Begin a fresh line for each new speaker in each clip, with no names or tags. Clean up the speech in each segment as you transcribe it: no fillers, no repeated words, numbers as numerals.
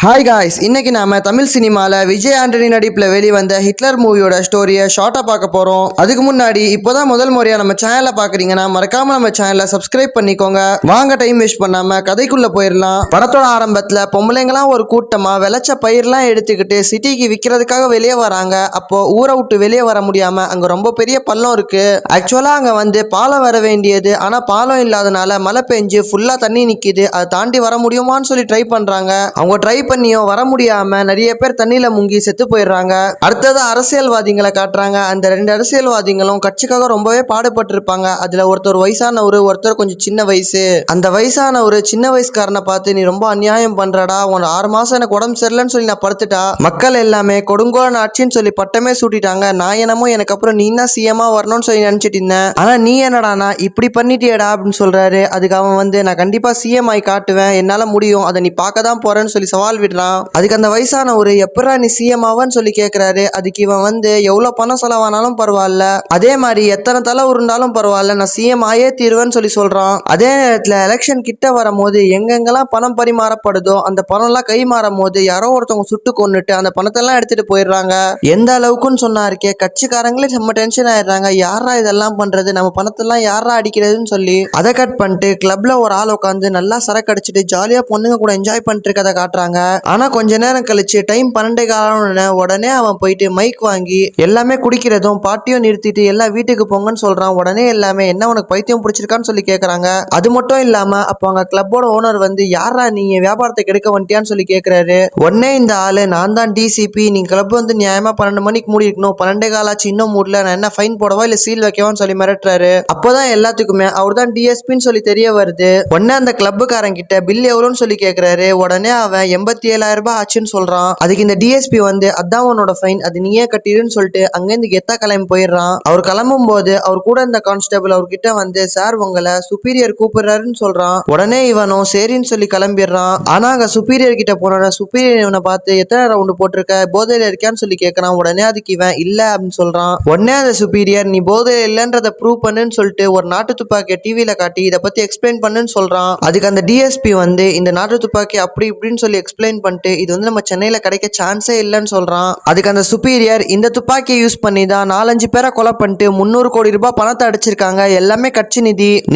Hi guys, இன்னைக்கு நாம தமிழ் சினிமால விஜய் ஆண்டனி நடிப்பில் வெளிவந்த ஹிட்லர் மூவியோட ஸ்டோரியை ஷார்ட்டா பார்க்க போறோம். அதுக்கு முன்னாடி இப்போதான் முதல் முறையா நம்ம சேனலை பாக்குறீங்கன்னா மறக்காம நம்ம சேனலை சப்ஸ்கிரைப் பண்ணிக்கோங்க. வாங்க டைம் வேஸ்ட் பண்ணாம கதைக்குள்ள போயிடலாம். படத்தோட ஆரம்பத்துல பொம்பளைங்களாம் ஒரு கூட்டமா விளைச்ச பயிரெல்லாம் எடுத்துக்கிட்டு சிட்டிக்கு விற்கிறதுக்காக வெளியே வராங்க. அப்போ ஊரை விட்டு வெளியே வர முடியாம அங்க ரொம்ப பெரிய பள்ளம் இருக்கு. ஆக்சுவலா அங்க வந்து பாலம் வர வேண்டியது, ஆனா பாலம் இல்லாதனால மழை பெஞ்சு ஃபுல்லா தண்ணி நிக்குது. அதை தாண்டி வர முடியுமான்னு சொல்லி ட்ரை பண்றாங்க. அவங்க ட்ரை பண்ணியும் வர முடியாம நிறைய பேர் தண்ணியில முங்கி செத்து போயிடுறாங்க. அடுத்தது அரசியல்வாதிகளை காட்டுறாங்க. அந்த ரெண்டு அரசியல்வாதிகளும் கட்சிக்காக ரொம்பவே பாடுபட்டு இருப்பாங்க. அதுல ஒருத்தர் வயசானவரு, ஒருத்தர் கொஞ்சம் சின்ன வயசு. அந்த வயசானவரு சின்ன வயசுக்காரனை பார்த்து, நீ ரொம்ப அநியாயம் பண்றடா, உன் 6 மாசம் எனக்கு உடம்பு சரியில்லைன்னு சொல்லி நான் படுத்துட்டா மக்கள் எல்லாமே கொடுங்கோலன் ஆட்சின்னு சொல்லி பட்டமே சூட்டிட்டாங்க. நான் என்னமோ எனக்கு அப்புறம் நீ தான் சிஎம்மா வரணும்னு சொல்லி நினைச்சிட்டு இருந்தேன். ஆனா நீ என்னடானா இப்படி பண்ணிட்டியடா அப்படின்னு சொல்றாரு. அதுக்கு அவன் வந்து, நான் கண்டிப்பா சிஎம் ஆகி காட்டுவேன், என்னால முடியும், அதை நீ பார்க்க தான் போறேன்னு சொல்லி சவால் விடுறான். அதுக்கு அந்த வயசானவரு, எப்படா நீ சிஎம் ஆவான்னு சொல்லி கேட்கிறாரு. அதுக்கு இவன் வந்து, எவ்வளவு பணம் செலவானாலும் பரவாயில்ல, அதே மாதிரி எத்தனை தலை உருண்டாலும் பரவாயில்ல, நான் சிஎம் ஆயே தீர்வேன்னு சொல்லி சொல்றான். அதே நேரத்துல எலெக்ஷன் கிட்ட வரும்போது எங்கெங்கெல்லாம் பணம் பரிமாறப்படுதோ அந்த பணம் எல்லாம் கை மாறும் போது யாரோ ஒருத்தவங்க சுட்டு கொன்னுட்டு அந்த பணத்தை எல்லாம் எடுத்துட்டு போயிடுறாங்க. எந்த அளவுக்குன்னு சொன்னா இருக்கே, கட்சிக்காரங்களே செம்ம டென்ஷன் ஆயிடுறாங்க. யாரா இதெல்லாம் பண்றது, நம்ம பணத்தெல்லாம் யாரா அடிக்கிறதுன்னு சொல்லி அதை கட் பண்ணிட்டு கிளப்ல ஒரு ஆள் உட்காந்து நல்லா சரக்கு அடிச்சுட்டு ஜாலியா பொண்ணுங்க கூட என்ஜாய் பண்ணிட்டு இருக்கதை காட்டுறாங்க. ஆனா கொஞ்ச நேரம் கழிச்சு டைம் 12 உடனே அவன் போயிட்டு மைக் வாங்கி எல்லாமே குடிக்கிறதும் பாட்டியும் நிறுத்திட்டு எல்லாம் வீட்டுக்கு போங்கன்னு சொல்றான். உடனே எல்லாமே, என்ன உனக்கு பைத்தியம் பிடிச்சிருக்கான்னு சொல்லி கேக்குறாங்க. அது மட்டும் இல்லாம அப்போ அங்க கிளப்போட ஓனர் வந்து, யாரா நீங்க வியாபாரத்தை கெடுக்க வந்துட்டியான்னு சொல்லி கேக்குறாரு. உடனே இந்த ஆளு, நான் தான் டிசிபி, நீங்க கிளப் வந்து நியாயமா 12 மணிக்கு மூடி இருக்கணும், 12 ஆச்சு இன்னும் மூடல, நான் என்ன ஃபைன் போடவா இல்ல சீல் வைக்கவான்னு சொல்லி மிரட்டுறாரு. அப்போதான் எல்லாத்துக்குமே அவர் தான் டிஎஸ்பின்னு சொல்லி தெரிய வருது. உடனே அந்த கிளப்புக்காரன் கிட்ட பில் எவ்வளோன்னு சொல்லி கேக்குறாரு. உடனே அவன் 87,000 ரூபாய் ஆச்சுன்னு சொல்றான். அதுக்கு இந்த டிஎஸ்பி வந்து, அதான் உன்னோட ஃபைன், அது நீயே கட்டிடுன்னு சொல்லிட்டு அங்கேருந்து கெத்தா கிளம்பி போயிடுறான். அவர் கிளம்பும் போது அவர் கூட இருந்த கான்ஸ்டபிள் அவர்கிட்ட வந்து, சார் உங்களை சுப்பீரியர் கூப்பிடுறாருன்னு சொல்றான். உடனே இவனும் சரின்னு சொல்லி கிளம்பிடுறான். ஆனா அங்க சுப்பீரியர் கிட்ட போன சுப்பீரியர் இவனை பார்த்து, எத்தனை ரவுண்டு போட்டிருக்க, போதையில இருக்கான்னு சொல்லி கேட்கறான். உடனே அதுக்கு இவன் இல்ல அப்படின்னு சொல்றான். உடனே அந்த சுப்பீரியர், நீ போதையில இல்லன்றத ப்ரூவ் பண்ணுன்னு சொல்லிட்டு ஒரு நாட்டு துப்பாக்கியை டிவியில காட்டி இதை பத்தி எக்ஸ்பிளைன் பண்ணுன்னு சொல்றான். அதுக்கு அந்த டிஎஸ்பி வந்து, இந்த நாட்டு துப்பாக்கி அப்படி இப்படின்னு சொல்லி எக்ஸ்பிளைன் பண்ணிட்டு, இது வந்து நம்ம சென்னையில கிடைக்க சான்ஸே இல்லைன்னு சொல்றான். அதுக்கு அந்த சுப்பீரியர், இந்த துப்பாக்கியை யூஸ் பண்ணி தான் 4-5 பேரை கொலை பண்ணிட்டு 300 கோடி ரூபாய் பணத்தை அடிச்சிருக்காங்க, எல்லாமே கட்சி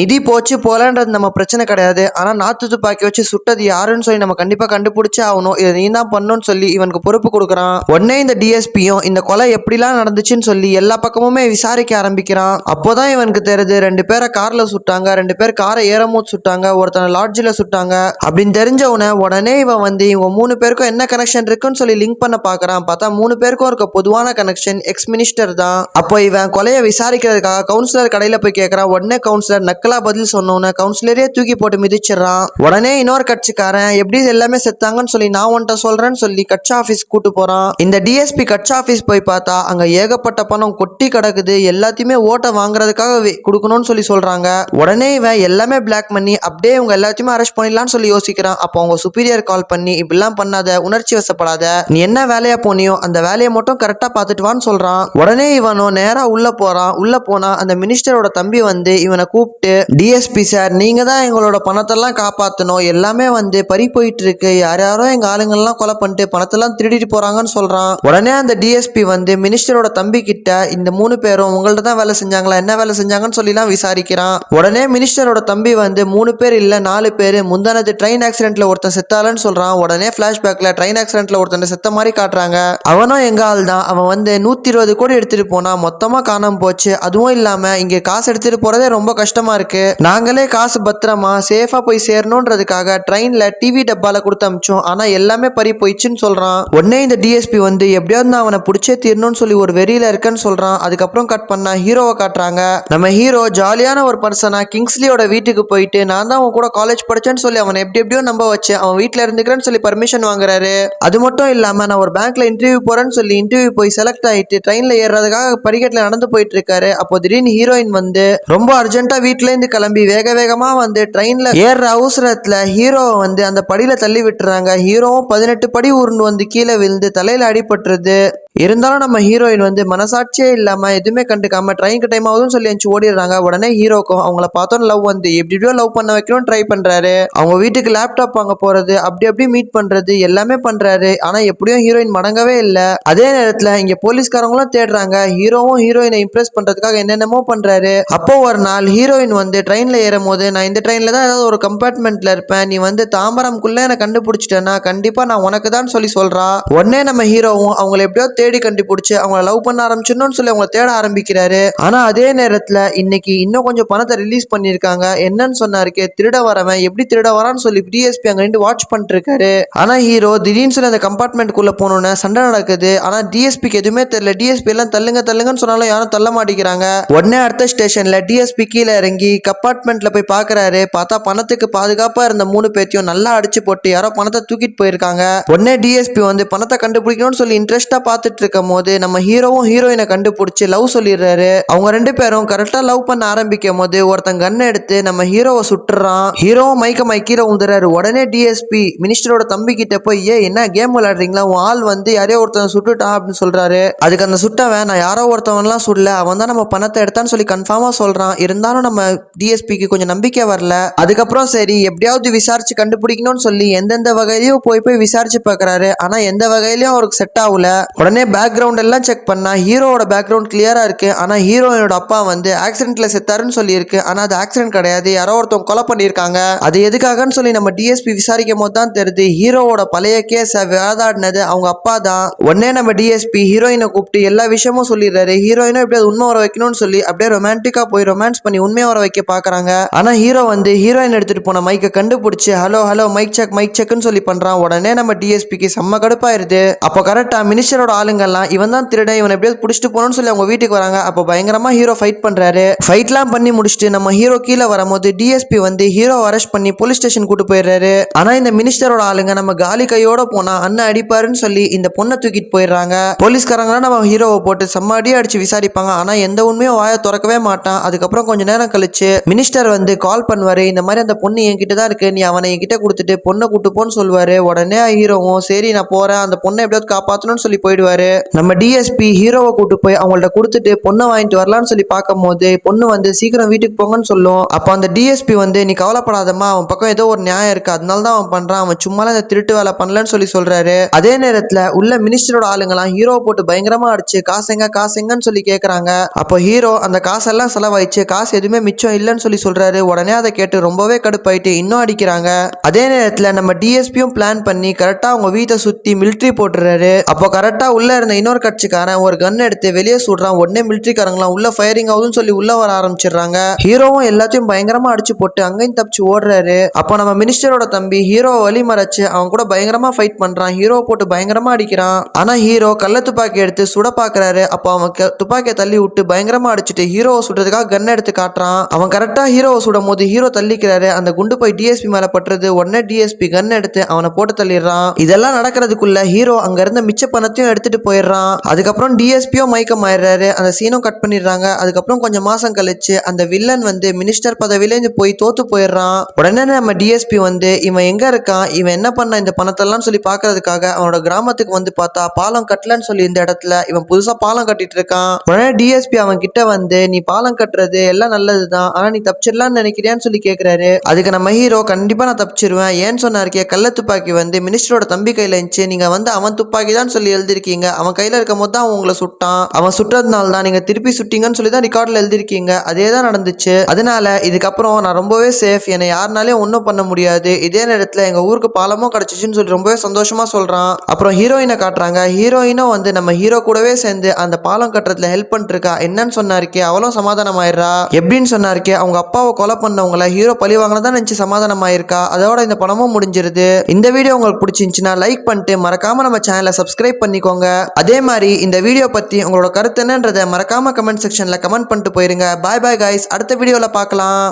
நிதி போச்சு போலன்றது நம்ம பிரச்சனை கிடையாது, ஆனா நாட்டு துப்பாக்கி வச்சு சுட்டது யாருன்னு சொல்லி நம்ம கண்டிப்பா கண்டுபிடிச்சே ஆகணும், இதை நீ தான் பண்ணணும்னு சொல்லி இவனுக்கு பொறுப்பு கொடுக்குறான். உடனே இந்த டிஎஸ்பியும் இந்த கொலை எப்படிலாம் நடந்துச்சுன்னு சொல்லி எல்லா பக்கமுமே விசாரிக்க ஆரம்பிக்கிறான். அப்போதான் இவனுக்கு தெரியுது, 2 பேரை கார்ல சுட்டாங்க, 2 பேர் காரை ஏறமோது சுட்டாங்க, ஒருத்தனை லாட்ஜில் சுட்டாங்க அப்படின்னு தெரிஞ்சவன. உடனே இவன் வந்து இவங்க 3 பேருக்கும் என்ன கனெக்ஷன் இருக்குன்னு சொல்லி லிங்க் பண்ண பாக்குறான். பார்த்தா 3 பேருக்கும் இருக்க பொதுவான கனெக்ஷன் எக்ஸ் மினிஸ்டர் தான். அப்போ இவன் கொலையை விசாரிக்கிறதுக்காக கவுன்சிலர் கடையில போய் கேட்கறான். உடனே கவுன்சிலர் நக்கலா பதில் சொன்னோன்னு கவுன்சிலரே தூக்கி போட்டு மிதிச்சிடறான். உடனே இன்னொரு கட்சிக்காரன், எப்படி எல்லாமே செத்தாங்கன்னு சொல்லி நான் உன்ட்ட சொல்றேன்னு சொல்லி கட்சி ஆபீஸ் கூட்டு போறான். இந்த டிஎஸ்பி கட்சி ஆபீஸ் போய் பார்த்தா அங்க ஏகப்பட்ட பணம் கொட்டி கிடக்குது, எல்லாத்தையுமே ஓட்டை வாங்குறதுக்காக கொடுக்கணும்னு சொல்லி சொல்றாங்க. உடனே இவன் எல்லாமே பிளாக் பண்ணி அப்படியே இவங்க எல்லாத்தையுமே அரெஸ்ட் பண்ணிடலாம்னு சொல்லி யோசிக்கிறான். அப்போ அவங்க சுப்பீரியர் கால் பண்ணி, இப்படிலாம் பண்ணாத, உணர்ச்சி வசப்படாத, நீ என்ன வேலையா போனியோ அந்த வேலையை மட்டும் கரெக்டா பார்த்துட்டு வான்னு சொல்றான். உடனே இவனும் நேரா உள்ள போறான். உள்ள போனா அந்த மினிஸ்டரோட தம்பி வந்து இவனை கூப்பிட்டு, டிஎஸ்பி சார், நீங்க தான் எங்களோட பணத்தெல்லாம் காப்பாற்றணும், எல்லாமே வந்து பறி போயிட்டு இருக்கு, யாரோ எங்க ஆளுங்கள்லாம் கொலை பண்ணிட்டு பணத்தெல்லாம் திருடிட்டு போறாங்கன்னு சொல்றான். உடனே அந்த டிஎஸ்பி வந்து மினிஸ்டரோட தம்பி கிட்ட, இந்த 3 பேரும் உங்கள்ட்ட தான் வேலை செஞ்சாங்களா, என்ன வேலை செஞ்சாங்கன்னு சொல்லிலாம் விசாரிக்கிறான். உடனே மினிஸ்டரோட தம்பி வந்து 3 பேர் இல்ல 4 பேர், முந்தானது ட்ரெயின் ஆக்சிடென்ட்ல ஒருத்தன் செத்தாலன்னு சொல்றான். உடனே பிளாஷ்பேக்ல ட்ரெயின் ஆக்சிடென்ட்ல ஒருத்தன் செத்த மாதிரி காட்டுறாங்க. அவனும் எங்க ஆள் தான், அவன் வந்து 120 கோடி எடுத்துட்டு போனா மொத்தமா காணாம போச்சு. அதுவும் இல்லாம இங்க காசு எடுத்துட்டு போறதே ரொம்ப கஷ்டமா இருக்கு, நாங்களே காசு பத்திரமா சேஃபா போய் சேரணும்ன்றதுக்காக ட்ரெயின்ல டிவி டப்பால கொடுத்து அமிச்சோம், ஆனா எல்லாமே பறி போயிடுச்சுன்னு சொல்றான். உடனே இந்த டிஎஸ்பி வந்து, எப்படியாவது நான் அவனை பிடிச்சே தீரணும்னு சொல்லி ஒரு வெறியில இருக்கேன்னு சொல்றான். அதுக்கப்புறம் கட் பண்ணா ஹீரோவை காட்டுறாங்க. நம்ம ஹீரோ ஜாலியான ஒரு பர்சனா கிங்ஸ்லியோட வீட்டுக்கு போயிட்டு, நான் தான் அவன் கூட காலேஜ் படிச்சேன்னு சொல்லி அவனை எப்படியோ நம்ப வச்சு அவன் வீட்டுல இருந்துக்கிறேன்னு சொல்லி பர்மிஷன் வாங்குறாரு. அது மட்டும் இல்லாம, நான் ஒரு பேங்க்ல இன்டர்வியூ போறேன்னு சொல்லி இன்டர்வியூ போய் செலக்ட் ஆயிட்டு ட்ரெயின்ல ஏறதுக்காக படிக்கட்டுல நடந்து போயிட்டு இருக்காரு. அப்போ திடீர்னு ஹீரோயின் வந்து ரொம்ப அர்ஜென்ட்டா வீட்டுல இருந்து கிளம்பி வேக வேகமா வந்து ட்ரெயின்ல ஏற அவசரத்துல ஹீரோவை வந்து அந்த படியில தள்ளி விட்டுறாங்க. ஹீரோவும் 18 படி உருண்டு வந்து கீழே விழுந்து தலையில அடிபட்டுருது. இருந்தாலும் நம்ம ஹீரோயின் வந்து மனசாட்சியே இல்லாம எதுவுமே கண்டுக்காம ட்ரெயினுக்கு டைம் ஆகுதுன்னு சொல்லி எந்திச்சு ஓடிடுறாங்க. உடனே ஹீரோக்கும் அவங்கள பார்த்தோன்னு லவ் வந்து எப்படியோ லவ் பண்ண வைக்கணும்னு ட்ரை பண்றாரு. அவங்க வீட்டுக்கு லேப்டாப் வாங்க போறது அப்படி மீட் பண்றது எல்லாமே பண்றாரு. ஆனா எப்படியும் ஹீரோயின் மடங்கவே இல்ல. அதே நேரத்துல இங்க போலீஸ்காரங்களும் தேடுறாங்க. ஹீரோவும் ஹீரோயினை இம்ப்ரெஸ் பண்றதுக்காக என்னென்னமோ பண்றாரு. அப்போ ஒரு நாள் ஹீரோயின் வந்து ட்ரெயின்ல ஏறும் போது நான் இந்த ட்ரெயின்ல தான் ஏதாவது ஒரு கம்பார்ட்மெண்ட்ல இருப்பேன், நீ வந்து தாம்பரம்குள்ள என்ன கண்டுபிடிச்சிட்டேன்னா கண்டிப்பா நான் உனக்கு தான் சொல்லி சொல்றா. உடனே நம்ம ஹீரோவும் அவங்களை எப்படியோ தேடி கண்டுபிடிச்சு அவங்கள லவ் பண்ண ஆரம்பிச்சிடணும்னு சொல்லி அவங்களை தேட ஆரம்பிக்கிறாரு. ஆனா அதே நேரத்துல இன்னைக்கு இன்னும் கொஞ்சம் பணத்தை ரிலீஸ் பண்ணிருக்காங்க. என்னன்னு சொன்னாருக்கே, திருட வரவன் எப்படி திருட வரான்னு சொல்லி டிஎஸ்பி அங்க நின்று வாட்ச் பண்ணிட்டு இருக்காரு. ஆனா ஹீரோ திடீர்னு சொல்லி அந்த கம்பார்ட்மெண்ட் குள்ள போனோன்னு சண்டை நடக்குது. ஆனா டிஎஸ்பிக்கு எதுவுமே தெரியல. டிஎஸ்பி எல்லாம் தள்ளுங்க தள்ளுங்கன்னு சொன்னாலும் யாரும் தள்ள மாட்டேங்கிறாங்க. உடனே அடுத்த ஸ்டேஷன்ல டிஎஸ்பி கீழே இறங்கி கம்பார்ட்மெண்ட்ல போய் பாக்குறாரு. பார்த்தா பணத்துக்கு பாதுகாப்பா இருந்த 3 பேத்தையும் நல்லா அடிச்சு போட்டு யாரோ பணத்தை தூக்கிட்டு போயிருக்காங்க. உடனே டிஎஸ்பி வந்து பணத்தை கண்டுபிடிக்கணும்னு சொல்லி இன்ட்ரெஸ்டா பார்த்துட்டு இருக்கும் போது நம்ம ஹீரோவும் ஹீரோயினை கண்டுபிடிச்சு லவ் சொல்லிடுறாரு. அவங்க 2 பேரும் கரெக்டா லவ் பண்ண ஆரம்பிக்கும் போது ஒருத்தன் கன் எடுத்து நம்ம ஹீரோவை சுட்டுறான். ஹீரோவும் மைக்க கீழே உந்துறாரு. உடனே டிஎஸ்பி மினிஸ்டரோட தம்பி கிட்ட போய் என்ன கேம் விளையாடுறீங்களா, உன் ஆள் வந்து யாரையோ ஒருத்தன் சுட்டுட்டான் அப்படின்னு சொல்றாரு. அதுக்கு அந்த சுட்டவன் நான் யாரோ ஒருத்தவன்லாம் சுடல, அவன் தான் நம்ம பணத்தை எடுத்தான்னு சொல்லி கன்ஃபார்மா சொல்றான். இருந்தாலும் நம்ம டிஎஸ்பிக்கு கொஞ்சம் நம்பிக்கை வரல. அதுக்கப்புறம் சரி எப்படியாவது விசாரிச்சு கண்டுபிடிக்கணும்னு சொல்லி எந்தெந்த வகையிலயும் போய் விசாரிச்சு பாக்குறாரு. ஆனா எந்த வகையிலயும் அவருக்கு செட் ஆகல. உடனே பேக்ரவுண்ட் எல்லாம் செக் பண்ணா ஹீரோவோட பேக்ரவுண்ட் கிளியரா இருக்கு. ஆனா ஹீரோயினோட அப்பா வந்து ஆக்சிடென்ட்ல செத்தாருன்னு சொல்லி இருக்கு. ஆனா அது ஆக்சிடென்ட் கிடையாது, யாரோ ஒருத்தவங்க கொலை பண்ணிருக்காங்க. அது எதுக்காகன்னு சொல்லி நம்ம டிஎஸ்பி விசாரிக்கும் போது தான் தெரியுது ஹீரோவோட பழைய கேஸ விளையாடினது அவங்க அப்பா தான். உடனே நம்ம டிஎஸ்பி ஹீரோயினை கூப்பிட்டு எல்லா விஷயமும் சொல்லிடுறாரு. ஹீரோயினும் எப்படி உண்மை வர வைக்கணும்னு சொல்லி அப்படியே ரொமான்டிக்கா போய் ரொமான்ஸ் பண்ணி உண்மையை வர வைக்க பாக்குறாங்க. ஆனா ஹீரோ வந்து ஹீரோயின் எடுத்துட்டு போன மைக்கை கண்டுபிடிச்சு ஹலோ ஹலோ மைக் செக்னு சொல்லி பண்றான். உடனே நம்ம டிஎஸ்பிக்கு செம்ம கடுப்பாயிருது. அப்போ கரெக்டா மினிஸ்டரோட ஆளுங்கெல்லாம் இவன் தான் திருடன், இவன் எப்படியாவது பிடிச்சிட்டு போகணும்னு சொல்லி அவங்க வீட்டுக்கு வராங்க. அப்போ பயங்கரமா ஹீரோ ஃபைட் பண்றாரு. ஃபைட்லாம் பண்ணி முடிச்சுட்டு நம்ம ஹீரோ கீழே வரும்போது டிஎஸ்பி வந்து ஹீரோ அரெஸ்ட் பண்ணி போலீஸ் ஸ்டேஷன் கூட்டு போயிடுறாரு. ஆனா இந்த மினிஸ்டரோட ஆளுங்க நம்ம காலி கையோட போனா அண்ணன் அடிப்பாருன்னு சொல்லி இந்த பொண்ணை தூக்கிட்டு போயிடுறாங்க. போலீஸ்காரங்களாம் நம்ம ஹீரோவை போட்டு செம்மடியா அடிச்சு விசாரிப்பாங்க. ஆனா எந்த உண்மையும் வாயை திறக்கவே மாட்டான். அதுக்கப்புறம் கொஞ்ச நேரம் கழிச்சு மினிஸ்டர் வந்து கால் பண்ணுவாரு. இந்த மாதிரி அந்த பொண்ணு என்கிட்ட தான் இருக்கு, நீ அவனை என்கிட்ட கொடுத்துட்டு பொண்ணை கூட்டு போன்னு சொல்லுவாரு. உடனே ஹீரோவும் சரி நான் போறேன், அந்த பொண்ணை எப்படியாவது காப்பாற்றணும்னு சொல்லி போயிடுவாரு. நம்ம டிஎஸ்பி ஹீரோவை கூட்டு போய் அவங்கள்ட்ட கொடுத்துட்டு பொண்ணை வாங்கிட்டு வரலாம்னு சொல்லி பார்க்கும் போது பொண்ணு வந்து சீக்கிரம் வீட்டுக்கு போங்கன்னு சொல்லும். அப்போ அந்த டிஎஸ்பி வந்து நீ கவலைப்படாதம்மா, அவன் பக்கம் ஏதோ ஒரு நியாயம் இருக்கு, அதனால தான் அவன் பண்றான், அவன் சும்மாலாம் இந்த திருட்டு வேலை பண்ணலன்னு சொல்லி சொல்றாரு. அதே நேரத்துல உள்ள மினிஸ்டரோட ஆளுங்கெல்லாம் ஹீரோவை போட்டு பயங்கரமா அடிச்சு காசுங்கன்னு சொல்லி கேட்கறாங்க. அப்போ ஹீரோ அந்த காசெல்லாம் செலவாயிடுச்சு, காசு எதுவுமே மிச்சம் இல்லைன்னு சொல்லி சொல்றாரு. உடனே அதை கேட்டு ரொம்பவே கடுப்பாயிட்டு இன்னும் அடிக்கிறாங்க. அதே நேரத்துல நம்ம டிஎஸ்பியும் பிளான் பண்ணி கரெக்டா அவங்க வீட்டை சுத்தி மிலிட்ரி போட்டுறாரு. அப்போ கரெக்டா உள்ள இருந்த இன்னொரு கட்சிக்காரன் ஒரு கன் எடுத்து வெளியே சுடுறான். உடனே மிலிட்ரிக்காரங்களாம் உள்ள ஃபயரிங் ஆகுதுன்னு சொல்லி உள்ள வர ஆரம்பிச்சிடுறாங்க. ஹீரோவும் எல்லாத்தையும் பயங்கரமா அடிச்சு போட்டு அங்கேயும் தப்பிச்சு ஓடுறாரு. அப்போ நம்ம மினிஸ்டரோட தம்பி ஹீரோவை வழி மறைச்சு அவன் கூட பயங்கரமா ஃபைட் பண்றான். ஹீரோவை போட்டு பயங்கரமா அடிக்கிறான். ஆனா ஹீரோ கள்ள துப்பாக்கி எடுத்து சுட பாக்குறாரு. அப்போ அவன் துப்பாக்கியை தள்ளி விட்டு பயங்கரமா அடிச்சுட்டு ஹீரோவை சுடுறதுக்காக கன் எடுத்து காட்டுறான். அவன் கரெக்டா ஹீரோவை சுடும் போது ஹீரோ தள்ளிக்கிறாரு. அந்த குண்டு போய் டிஎஸ்பி மேல பட்டுறது. உடனே டிஎஸ்பி கன் எடுத்து அவனை போட்டு தள்ளிடுறான். இதெல்லாம் நடக்கிறதுக்குள்ள ஹீரோ அங்க இருந்த மிச்ச பணத்தையும் எடுத்துட்டு போயிடுறான். அதுக்கப்புறம் டிஎஸ்பியும் மயக்கம் ஆயிடுறாரு. அந்த சீனும் கட் பண்ணிடுறாங்க. அதுக்கப்புறம் கொஞ்சம் மாசம் கழிச்சு அந்த வில்லன் வந்து மினிஸ்டர் பதவியிலேருந்து போய் தோத்து போயிடுறான். உடனே நம்ம டிஎஸ்பி வந்து இவன் எங்க இருக்கான், இவன் என்ன பண்ண இந்த பணத்தெல்லாம் சொல்லி பாக்குறதுக்காக அவனோட கிராமத்துக்கு வந்து பார்த்தா பாலம் கட்டலன்னு சொல்லி இந்த இடத்துல இவன் புதுசா பாலம் கட்டிட்டு இருக்கான். உடனே டிஎஸ்பி அவன் கிட்ட வந்து நீ பாலம் கட்டுறது எல்லாம் நல்லதுதான், ஆனா நீ தப்பிச்சிடலான்னு நினைக்கிறியான்னு சொல்லி கேட்கிறாரு. அதுக்கு நம்ம ஹீரோ கண்டிப்பா நான் தப்பிச்சிருவேன், ஏன்னு சொன்னாருக்கே கள்ள துப்பாக்கி வந்து மினிஸ்டரோட தம்பி கையில இருந்துச்சு, நீங்க வந்து அவன் துப்பாக்கி தான் சொல்லி எழுதிருக்கீங்க, அவன் கையில இருக்கும் போது தான் அவன் உங்களை சுட்டான், அவன் சுட்டதுனால தான் நீங்க திருப்பி சுட்டீங்கன்னு சொல்லி தான் ரெக்கார்ட்ல எழுதிருக்கீங்க, அதே தான் நடந்துச்சு, அதனால இதுக்கப்புறம் நான் ரொம்பவே சேஃப், என்னை யாருனாலையும் ஒன்றும் பண்ண முடியாது, இதே நேரத்தில் எங்க ஊருக்கு பாலமும் கிடைச்சிச்சுன்னு சொல்லி ரொம்பவே சந்தோஷமா சொல்றான். அப்புறம் ஹீரோயினை காட்டுறாங்க. ஹீரோயினும் வந்து நம்ம ஹீரோ கூடவே சேர்ந்து அந்த பாலம் கட்டுறதுல ஹெல்ப் பண்ணிட்டு இருக்கா. என்னன்னு சொன்னாருக்கே அவளும் சமாதானம் ஆயிடுறா. எப்படின்னு சொன்னாருக்கே அவங்க அப்பாவை கொலை பண்ணவங்கள ஹீரோ பழி வாங்கினதான் நினைச்சு சமாதானம் ஆயிருக்கா. அதோட இந்த பணமும் முடிஞ்சிருது. இந்த வீடியோ உங்களுக்கு பிடிச்சிருந்துச்சுன்னா லைக் பண்ணிட்டு மறக்காம நம்ம சேனலை சப்ஸ்கிரைப் பண்ணிக்கோங்க. அதே மாதிரி இந்த வீடியோ பத்தி உங்களோட கருத்து என்னன்றதை மறக்காம கமெண்ட் செக்ஷன்ல கமெண்ட் பண்ணிட்டு போயிருங்க. பாய் பாய் கைஸ், அடுத்த வீடியோல பார்க்கலாம்.